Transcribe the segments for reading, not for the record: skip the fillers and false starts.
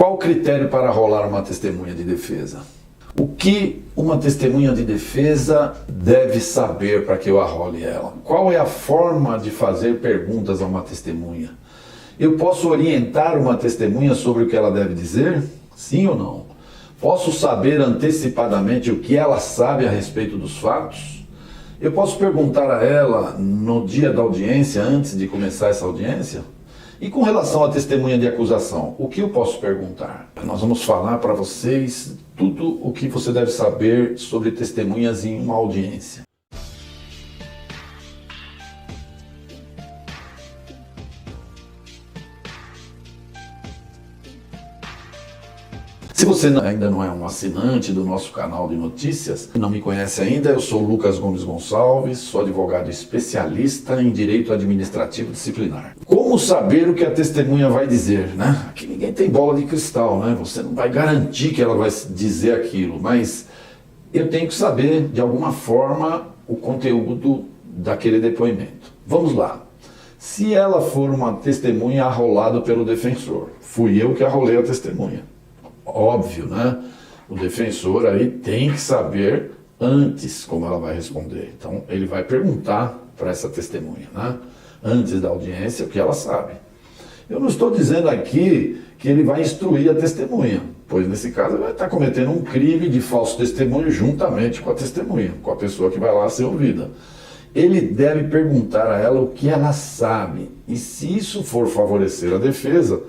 Qual o critério para rolar uma testemunha de defesa? O que uma testemunha de defesa deve saber para que eu arrole ela? Qual é a forma de fazer perguntas a uma testemunha? Eu posso orientar uma testemunha sobre o que ela deve dizer? Sim ou não? Posso saber antecipadamente o que ela sabe a respeito dos fatos? Eu posso perguntar a ela no dia da audiência, antes de começar essa audiência? E com relação à testemunha de acusação, o que eu posso perguntar? Nós vamos falar para vocês tudo o que você deve saber sobre testemunhas em uma audiência. Se você ainda não é um assinante do nosso canal de notícias, não me conhece ainda, eu sou Lucas Gomes Gonçalves, sou advogado especialista em direito administrativo disciplinar. Como saber o que a testemunha vai dizer, né? Aqui ninguém tem bola de cristal, né? Você não vai garantir que ela vai dizer aquilo, mas eu tenho que saber, de alguma forma, o conteúdo daquele depoimento. Vamos lá. Se ela for uma testemunha arrolada pelo defensor, fui eu que arrolei a testemunha. Óbvio, né? O defensor aí tem que saber antes como ela vai responder. Então, ele vai perguntar para essa testemunha, né? Antes da audiência, o que ela sabe. Eu não estou dizendo aqui que ele vai instruir a testemunha, pois nesse caso ele vai estar cometendo um crime de falso testemunho juntamente com a testemunha, com a pessoa que vai lá ser ouvida. Ele deve perguntar a ela o que ela sabe, e se isso for favorecer a defesa,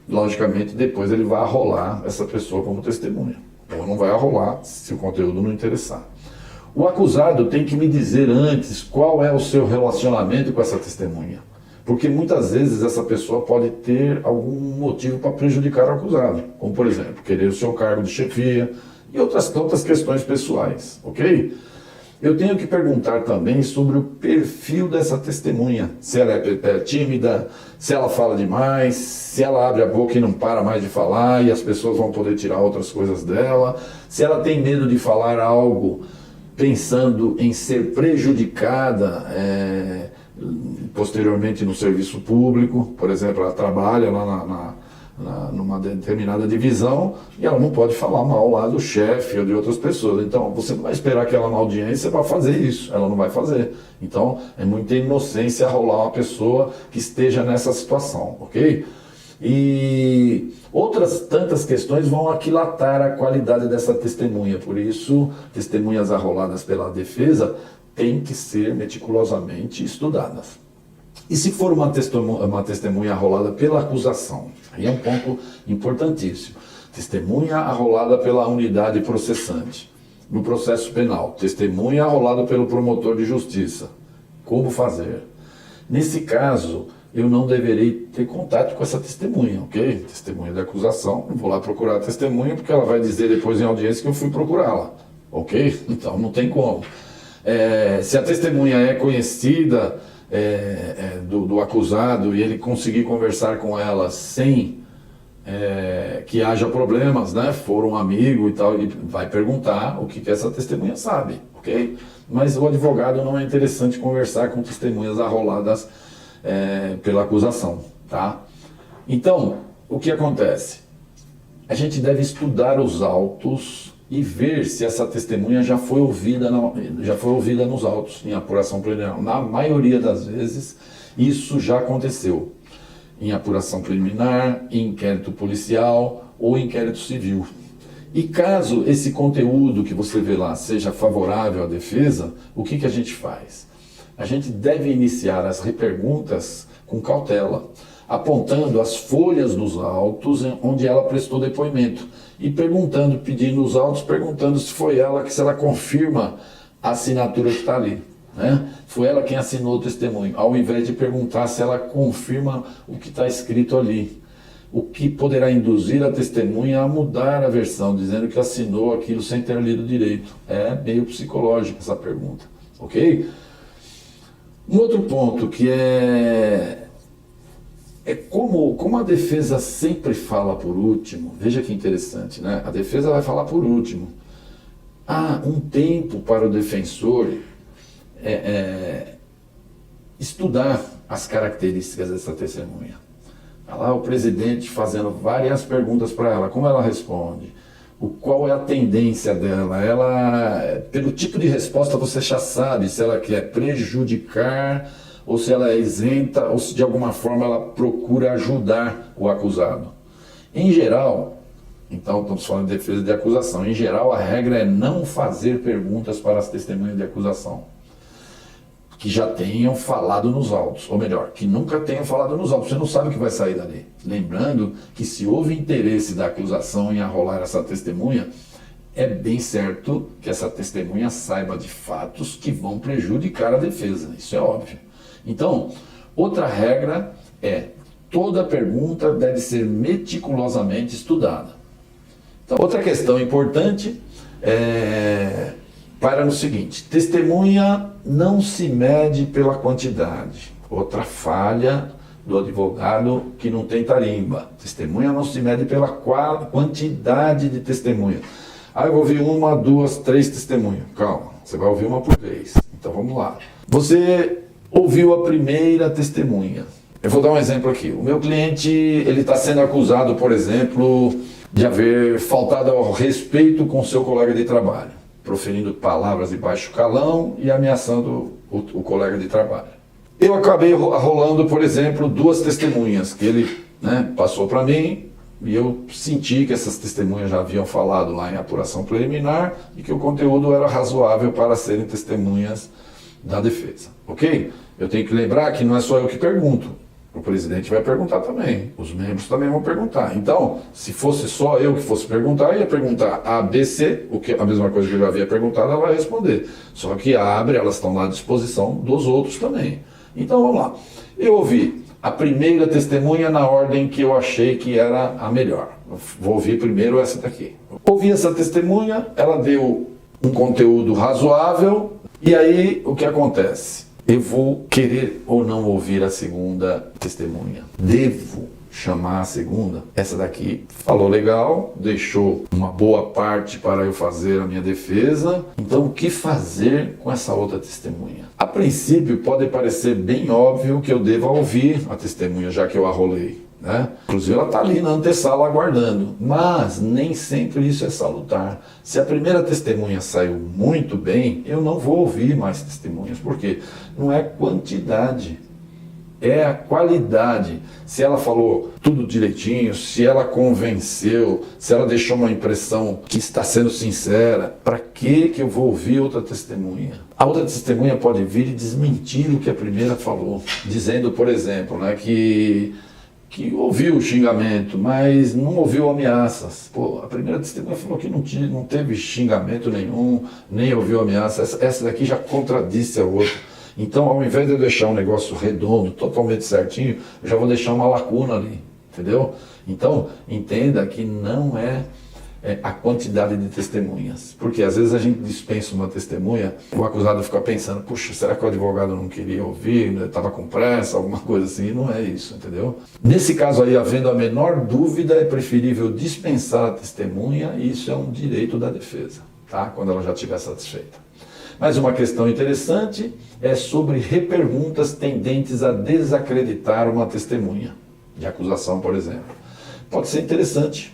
logicamente, depois ele vai arrolar essa pessoa como testemunha. Ou não vai arrolar se o conteúdo não interessar. O acusado tem que me dizer antes qual é o seu relacionamento com essa testemunha. Porque muitas vezes essa pessoa pode ter algum motivo para prejudicar o acusado. Como, por exemplo, querer o seu cargo de chefia e outras tantas questões pessoais, ok? Eu tenho que perguntar também sobre o perfil dessa testemunha. Se ela é tímida, se ela fala demais, se ela abre a boca e não para mais de falar e as pessoas vão poder tirar outras coisas dela, se ela tem medo de falar algo pensando em ser prejudicada posteriormente no serviço público. Por exemplo, ela trabalha lá numa determinada divisão e ela não pode falar mal lá do chefe ou de outras pessoas. Então, você não vai esperar que ela na audiência vá fazer isso, ela não vai fazer. Então, é muita inocência rolar uma pessoa que esteja nessa situação, ok? E outras tantas questões vão aquilatar a qualidade dessa testemunha. Por isso, testemunhas arroladas pela defesa têm que ser meticulosamente estudadas. E se for uma testemunha arrolada pela acusação? Aí é um ponto importantíssimo. Testemunha arrolada pela unidade processante. No processo penal, testemunha arrolada pelo promotor de justiça. Como fazer? Nesse caso, eu não deverei ter contato com essa testemunha, ok? Testemunha da acusação, eu vou lá procurar a testemunha porque ela vai dizer depois em audiência que eu fui procurá-la, ok? Então não tem como. Se a testemunha é conhecida do acusado e ele conseguir conversar com ela sem que haja problemas, né? For um amigo e tal, e vai perguntar o que essa testemunha sabe, ok? Mas o advogado não é interessante conversar com testemunhas arroladas pela acusação, tá? Então, o que acontece? A gente deve estudar os autos e ver se essa testemunha já foi ouvida nos autos, em apuração preliminar. Na maioria das vezes, isso já aconteceu. Em apuração preliminar, em inquérito policial ou inquérito civil. E caso esse conteúdo que você vê lá seja favorável à defesa, o que a gente faz? A gente deve iniciar as reperguntas com cautela, apontando as folhas dos autos onde ela prestou depoimento e pedindo os autos, perguntando se foi ela, se ela confirma a assinatura que está ali, né? Foi ela quem assinou o testemunho, ao invés de perguntar se ela confirma o que está escrito ali, o que poderá induzir a testemunha a mudar a versão, dizendo que assinou aquilo sem ter lido direito. É meio psicológica essa pergunta, ok? Um outro ponto que é como a defesa sempre fala por último. Veja que interessante, né? A defesa vai falar por último. Há um tempo para o defensor estudar as características dessa testemunha. Olha lá o presidente fazendo várias perguntas para ela, como ela responde? Qual é a tendência dela? Ela, pelo tipo de resposta você já sabe se ela quer prejudicar ou se ela é isenta ou se de alguma forma ela procura ajudar o acusado. Em geral, então estamos falando de defesa de acusação, em geral a regra é não fazer perguntas para as testemunhas de acusação que já tenham falado nos autos, ou melhor, que nunca tenham falado nos autos, você não sabe o que vai sair dali. Lembrando que se houve interesse da acusação em arrolar essa testemunha, é bem certo que essa testemunha saiba de fatos que vão prejudicar a defesa, isso é óbvio. Então, outra regra é, toda pergunta deve ser meticulosamente estudada. Então, outra questão importante para no seguinte, testemunha não se mede pela quantidade. Outra falha do advogado que não tem tarimba. Testemunha não se mede pela quantidade de testemunha. Ah, eu vou ouvir uma, duas, três testemunhas. Calma, você vai ouvir uma por vez. Então vamos lá. Você ouviu a primeira testemunha. Eu vou dar um exemplo aqui. O meu cliente, ele está sendo acusado, por exemplo, de haver faltado ao respeito com seu colega de trabalho, proferindo palavras de baixo calão e ameaçando o colega de trabalho. Eu acabei arrolando, por exemplo, duas testemunhas que ele passou para mim e eu senti que essas testemunhas já haviam falado lá em apuração preliminar e que o conteúdo era razoável para serem testemunhas da defesa, ok? Eu tenho que lembrar que não é só eu que pergunto. O presidente vai perguntar também, os membros também vão perguntar. Então, se fosse só eu que fosse perguntar, eu ia perguntar A, B, C, a mesma coisa que eu já havia perguntado, ela vai responder. Só que elas estão lá à disposição dos outros também. Então, vamos lá. Eu ouvi a primeira testemunha na ordem que eu achei que era a melhor. Vou ouvir primeiro essa daqui. Ouvi essa testemunha, ela deu um conteúdo razoável, e aí o que acontece? Eu vou querer ou não ouvir a segunda testemunha. Devo chamar a segunda? Essa daqui falou legal, deixou uma boa parte para eu fazer a minha defesa. Então, o que fazer com essa outra testemunha? A princípio, pode parecer bem óbvio que eu deva ouvir a testemunha, já que eu arrolei, né? Inclusive, ela está ali na antessala aguardando. Mas nem sempre isso é salutar. Se a primeira testemunha saiu muito bem, eu não vou ouvir mais testemunhas. Por quê? Não é quantidade, é a qualidade. Se ela falou tudo direitinho, se ela convenceu, se ela deixou uma impressão que está sendo sincera, para que eu vou ouvir outra testemunha? A outra testemunha pode vir e desmentir o que a primeira falou, dizendo, por exemplo, que ouviu o xingamento, mas não ouviu ameaças. Pô, a primeira testemunha falou que não teve xingamento nenhum, nem ouviu ameaça. Essa daqui já contradisse a outra. Então, ao invés de eu deixar um negócio redondo, totalmente certinho, eu já vou deixar uma lacuna ali, entendeu? Então, entenda que não é a quantidade de testemunhas. Porque às vezes a gente dispensa uma testemunha, o acusado fica pensando, puxa, será que o advogado não queria ouvir, estava com pressa, alguma coisa assim, e não é isso, entendeu? Nesse caso aí, havendo a menor dúvida, é preferível dispensar a testemunha, e isso é um direito da defesa, tá? Quando ela já estiver satisfeita. Mas uma questão interessante é sobre reperguntas tendentes a desacreditar uma testemunha de acusação, por exemplo. Pode ser interessante.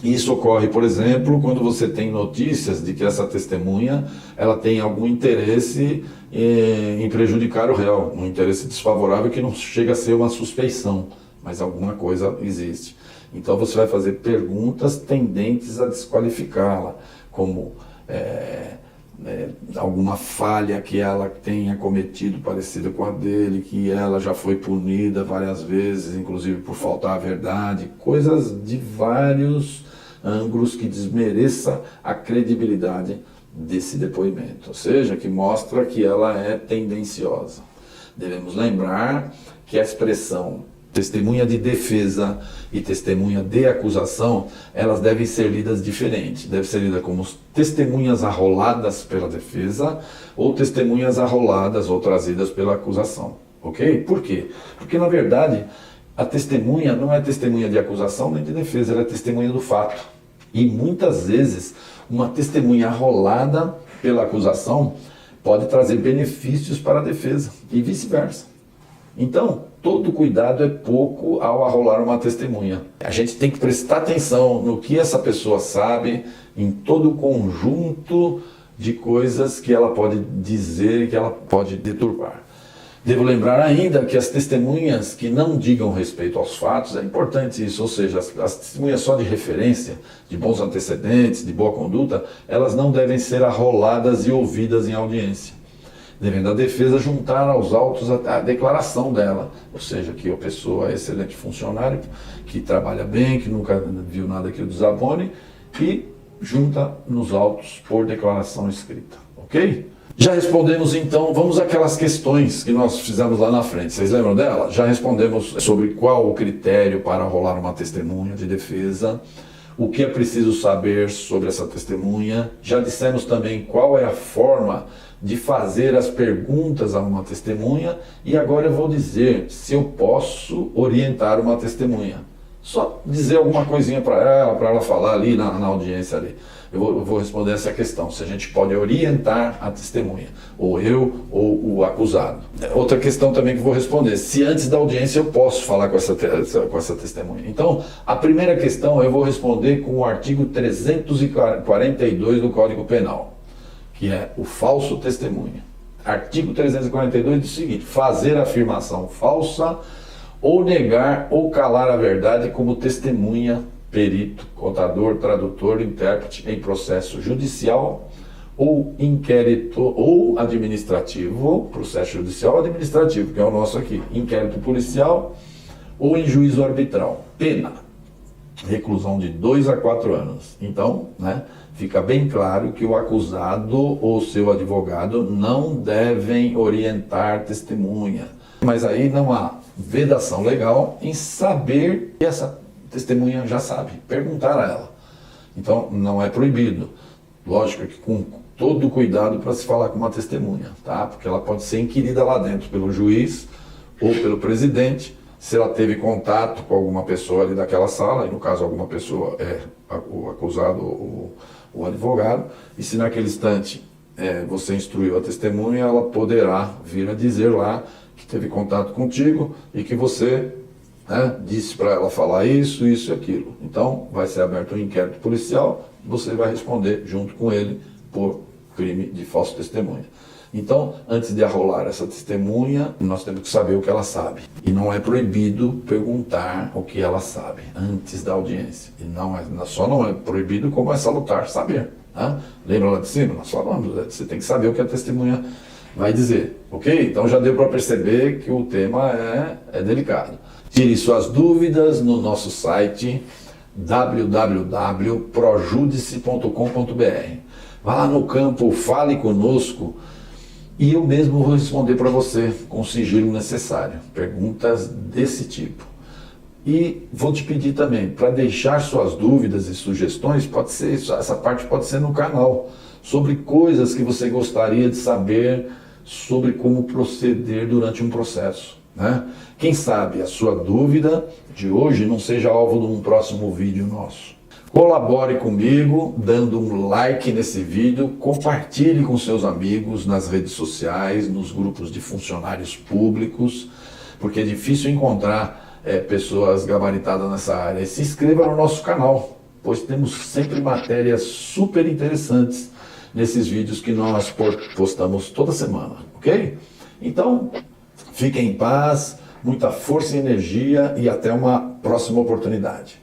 Isso ocorre, por exemplo, quando você tem notícias de que essa testemunha ela tem algum interesse em prejudicar o réu, um interesse desfavorável que não chega a ser uma suspeição, mas alguma coisa existe. Então você vai fazer perguntas tendentes a desqualificá-la, como alguma falha que ela tenha cometido parecida com a dele, que ela já foi punida várias vezes, inclusive por faltar a verdade, coisas de vários ângulos que desmereça a credibilidade desse depoimento, ou seja, que mostra que ela é tendenciosa. Devemos lembrar que a expressão testemunha de defesa e testemunha de acusação, elas devem ser lidas diferentes. Deve ser lida como testemunhas arroladas pela defesa ou testemunhas arroladas ou trazidas pela acusação. Ok? Por quê? Porque, na verdade, a testemunha não é testemunha de acusação nem de defesa, ela é testemunha do fato. E muitas vezes, uma testemunha arrolada pela acusação pode trazer benefícios para a defesa e vice-versa. Então, todo cuidado é pouco ao arrolar uma testemunha. A gente tem que prestar atenção no que essa pessoa sabe, em todo o conjunto de coisas que ela pode dizer e que ela pode deturpar. Devo lembrar ainda que as testemunhas que não digam respeito aos fatos, é importante isso, ou seja, as testemunhas só de referência, de bons antecedentes, de boa conduta, elas não devem ser arroladas e ouvidas em audiência. Devendo a defesa juntar aos autos a declaração dela, ou seja, que a pessoa é excelente funcionário, que trabalha bem, que nunca viu nada que o desabone, e junta nos autos por declaração escrita, ok? Já respondemos então, vamos àquelas questões que nós fizemos lá na frente, vocês lembram dela? Já respondemos sobre qual o critério para rolar uma testemunha de defesa, o que é preciso saber sobre essa testemunha, já dissemos também qual é a forma de fazer as perguntas a uma testemunha, e agora eu vou dizer se eu posso orientar uma testemunha. Só dizer alguma coisinha para ela falar ali na audiência ali. Eu vou responder essa questão, se a gente pode orientar a testemunha, ou eu ou o acusado. Outra questão também que eu vou responder, se antes da audiência eu posso falar com essa testemunha. Então, a primeira questão eu vou responder com o artigo 342 do Código Penal, que é o falso testemunha. Artigo 342 diz o seguinte: fazer afirmação falsa ou negar ou calar a verdade como testemunha, perito, contador, tradutor, intérprete em processo judicial ou inquérito ou administrativo, processo judicial ou administrativo, que é o nosso aqui, inquérito policial ou em juízo arbitral. Pena, reclusão de 2 a 4 anos. Então, fica bem claro que o acusado ou seu advogado não devem orientar testemunha. Mas aí não há vedação legal em saber que essa testemunha já sabe, perguntar a ela. Então, não é proibido. Lógico que com todo cuidado para se falar com uma testemunha, tá? Porque ela pode ser inquirida lá dentro pelo juiz ou pelo presidente, se ela teve contato com alguma pessoa ali daquela sala, e no caso alguma pessoa é o acusado ou o advogado, e se naquele instante você instruiu a testemunha, ela poderá vir a dizer lá que teve contato contigo e que você disse para ela falar isso, isso e aquilo. Então, vai ser aberto um inquérito policial, você vai responder junto com ele por crime de falso testemunha. Então, antes de arrolar essa testemunha, nós temos que saber o que ela sabe. E não é proibido perguntar o que ela sabe antes da audiência. E só não é proibido, como é salutar saber. Lembra lá de cima? Nós falamos, você tem que saber o que a testemunha vai dizer, ok? Então já deu para perceber que o tema é delicado. Tire suas dúvidas no nosso site www.projudice.com.br. Vá lá no campo, fale conosco e eu mesmo vou responder para você com o sigilo necessário. Perguntas desse tipo. E vou te pedir também, para deixar suas dúvidas e sugestões, essa parte pode ser no canal, sobre coisas que você gostaria de saber sobre como proceder durante um processo. Quem sabe a sua dúvida de hoje não seja alvo de um próximo vídeo nosso. Colabore comigo dando um like nesse vídeo, compartilhe com seus amigos nas redes sociais, nos grupos de funcionários públicos, porque é difícil encontrar pessoas gabaritadas nessa área. E se inscreva no nosso canal, pois temos sempre matérias super interessantes nesses vídeos que nós postamos toda semana, ok? Então, fiquem em paz, muita força e energia e até uma próxima oportunidade.